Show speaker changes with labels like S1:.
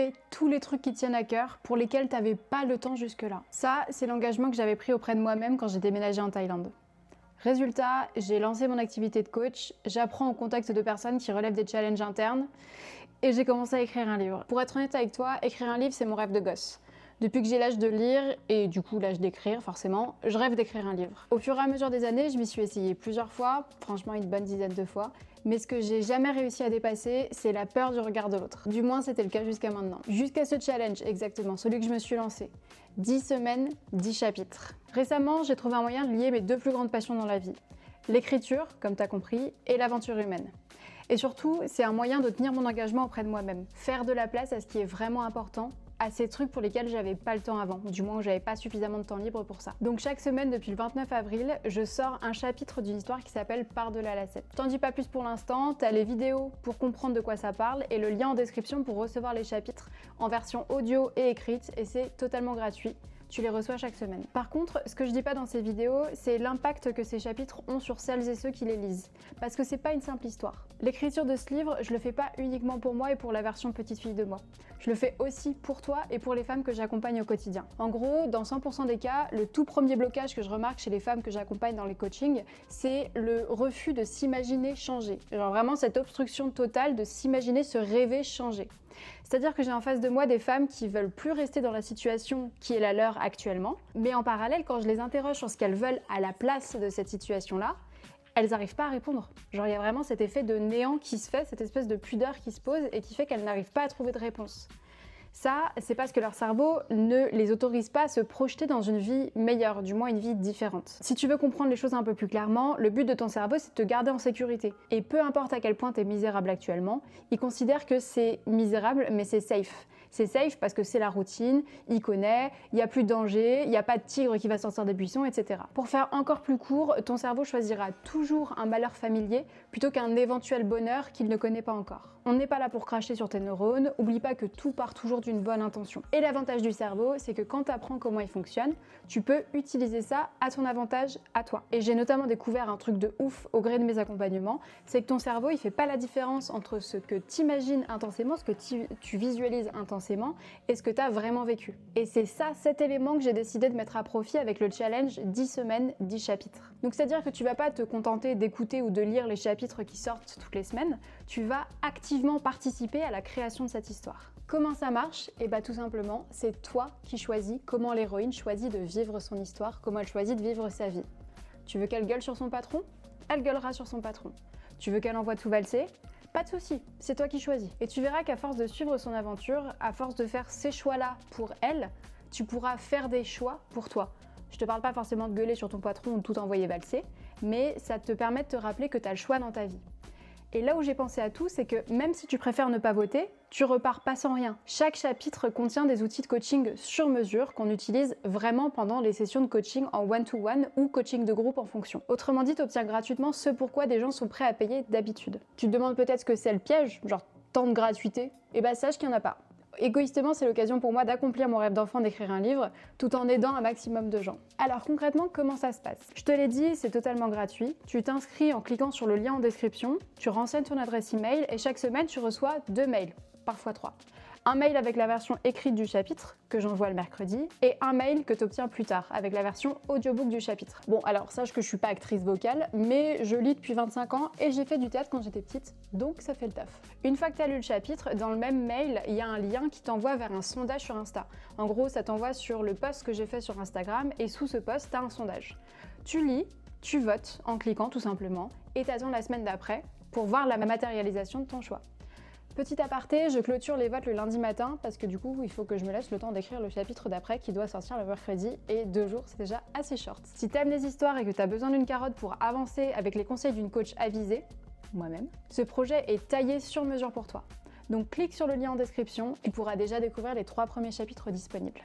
S1: Et tous les trucs qui tiennent à cœur, pour lesquels tu n'avais pas le temps jusque-là. Ça, c'est l'engagement que j'avais pris auprès de moi-même quand j'ai déménagé en Thaïlande. Résultat, j'ai lancé mon activité de coach, j'apprends au contact de personnes qui relèvent des challenges internes et j'ai commencé à écrire un livre. Pour être honnête avec toi, écrire un livre, c'est mon rêve de gosse. Depuis que j'ai l'âge de lire, et du coup l'âge d'écrire forcément, je rêve d'écrire un livre. Au fur et à mesure des années, je m'y suis essayée plusieurs fois, franchement une bonne dizaine de fois, mais ce que j'ai jamais réussi à dépasser, c'est la peur du regard de l'autre. Du moins c'était le cas jusqu'à maintenant. Jusqu'à ce challenge exactement, celui que je me suis lancé. 10 semaines, 10 chapitres. Récemment, j'ai trouvé un moyen de lier mes deux plus grandes passions dans la vie. L'écriture, comme t'as compris, et l'aventure humaine. Et surtout, c'est un moyen de tenir mon engagement auprès de moi-même. Faire de la place à ce qui est vraiment important, à ces trucs pour lesquels j'avais pas le temps avant, du moins où j'avais pas suffisamment de temps libre pour ça. Donc chaque semaine depuis le 29 avril, je sors un chapitre d'une histoire qui s'appelle Par-delà la Lacette. Je t'en dis pas plus pour l'instant, t'as les vidéos pour comprendre de quoi ça parle et le lien en description pour recevoir les chapitres en version audio et écrite et c'est totalement gratuit. Tu les reçois chaque semaine. Par contre, ce que je dis pas dans ces vidéos, c'est l'impact que ces chapitres ont sur celles et ceux qui les lisent. Parce que c'est pas une simple histoire. L'écriture de ce livre, je le fais pas uniquement pour moi et pour la version petite fille de moi. Je le fais aussi pour toi et pour les femmes que j'accompagne au quotidien. En gros, dans 100% des cas, le tout premier blocage que je remarque chez les femmes que j'accompagne dans les coachings, c'est le refus de s'imaginer changer. Genre vraiment cette obstruction totale de s'imaginer se rêver changer. C'est-à-dire que j'ai en face de moi des femmes qui veulent plus rester dans la situation qui est la leur actuellement, mais en parallèle, quand je les interroge sur ce qu'elles veulent à la place de cette situation-là, elles n'arrivent pas à répondre. Genre il y a vraiment cet effet de néant qui se fait, cette espèce de pudeur qui se pose et qui fait qu'elles n'arrivent pas à trouver de réponse. Ça, c'est parce que leur cerveau ne les autorise pas à se projeter dans une vie meilleure, du moins une vie différente. Si tu veux comprendre les choses un peu plus clairement, le but de ton cerveau, c'est de te garder en sécurité. Et peu importe à quel point tu es misérable actuellement, il considère que c'est misérable, mais c'est safe. C'est safe parce que c'est la routine, il connaît, il n'y a plus de danger, il n'y a pas de tigre qui va sortir des buissons, etc. Pour faire encore plus court, ton cerveau choisira toujours un malheur familier plutôt qu'un éventuel bonheur qu'il ne connaît pas encore. On n'est pas là pour cracher sur tes neurones, oublie pas que tout part toujours d'une bonne intention. Et l'avantage du cerveau, c'est que quand tu apprends comment il fonctionne, tu peux utiliser ça à ton avantage, à toi. Et j'ai notamment découvert un truc de ouf au gré de mes accompagnements, c'est que ton cerveau, il fait pas la différence entre ce que tu imagines intensément, ce que tu visualises intensément, et ce que tu as vraiment vécu. Et c'est ça, cet élément que j'ai décidé de mettre à profit avec le challenge 10 semaines, 10 chapitres. Donc c'est-à-dire que tu vas pas te contenter d'écouter ou de lire les chapitres qui sortent toutes les semaines, tu vas activement participer à la création de cette histoire. Comment ça marche? Et bah tout simplement, c'est toi qui choisis comment l'héroïne choisit de vivre son histoire, comment elle choisit de vivre sa vie. Tu veux qu'elle gueule sur son patron? Elle gueulera sur son patron. Tu veux qu'elle envoie tout valser? Pas de souci, c'est toi qui choisis. Et tu verras qu'à force de suivre son aventure, à force de faire ces choix-là pour elle, tu pourras faire des choix pour toi. Je te parle pas forcément de gueuler sur ton patron ou de tout envoyer valser, mais ça te permet de te rappeler que tu as le choix dans ta vie. Et là où j'ai pensé à tout, c'est que même si tu préfères ne pas voter, tu repars pas sans rien. Chaque chapitre contient des outils de coaching sur mesure qu'on utilise vraiment pendant les sessions de coaching en one-to-one ou coaching de groupe en fonction. Autrement dit, tu obtiens gratuitement ce pourquoi des gens sont prêts à payer d'habitude. Tu te demandes peut-être ce que c'est le piège, genre tant de gratuité. Et bah sache qu'il n'y en a pas. Égoïstement, c'est l'occasion pour moi d'accomplir mon rêve d'enfant d'écrire un livre, tout en aidant un maximum de gens. Alors concrètement, comment ça se passe? Je te l'ai dit, c'est totalement gratuit. Tu t'inscris en cliquant sur le lien en description, tu renseignes ton adresse email et chaque semaine, tu reçois 2 mails, parfois 3. Un mail avec la version écrite du chapitre, que j'envoie le mercredi, et un mail que tu obtiens plus tard, avec la version audiobook du chapitre. Bon, alors sache que je suis pas actrice vocale, mais je lis depuis 25 ans et j'ai fait du théâtre quand j'étais petite, donc ça fait le taf. Une fois que tu as lu le chapitre, dans le même mail, il y a un lien qui t'envoie vers un sondage sur Insta. En gros, ça t'envoie sur le post que j'ai fait sur Instagram, et sous ce post, tu as un sondage. Tu lis, tu votes en cliquant tout simplement, et t'attends la semaine d'après pour voir la matérialisation de ton choix. Petit aparté, je clôture les votes le lundi matin parce que du coup, il faut que je me laisse le temps d'écrire le chapitre d'après qui doit sortir le mercredi et 2 jours, c'est déjà assez short. Si t'aimes les histoires et que t'as besoin d'une carotte pour avancer avec les conseils d'une coach avisée, moi-même, ce projet est taillé sur mesure pour toi. Donc clique sur le lien en description, tu pourras déjà découvrir les 3 premiers chapitres disponibles.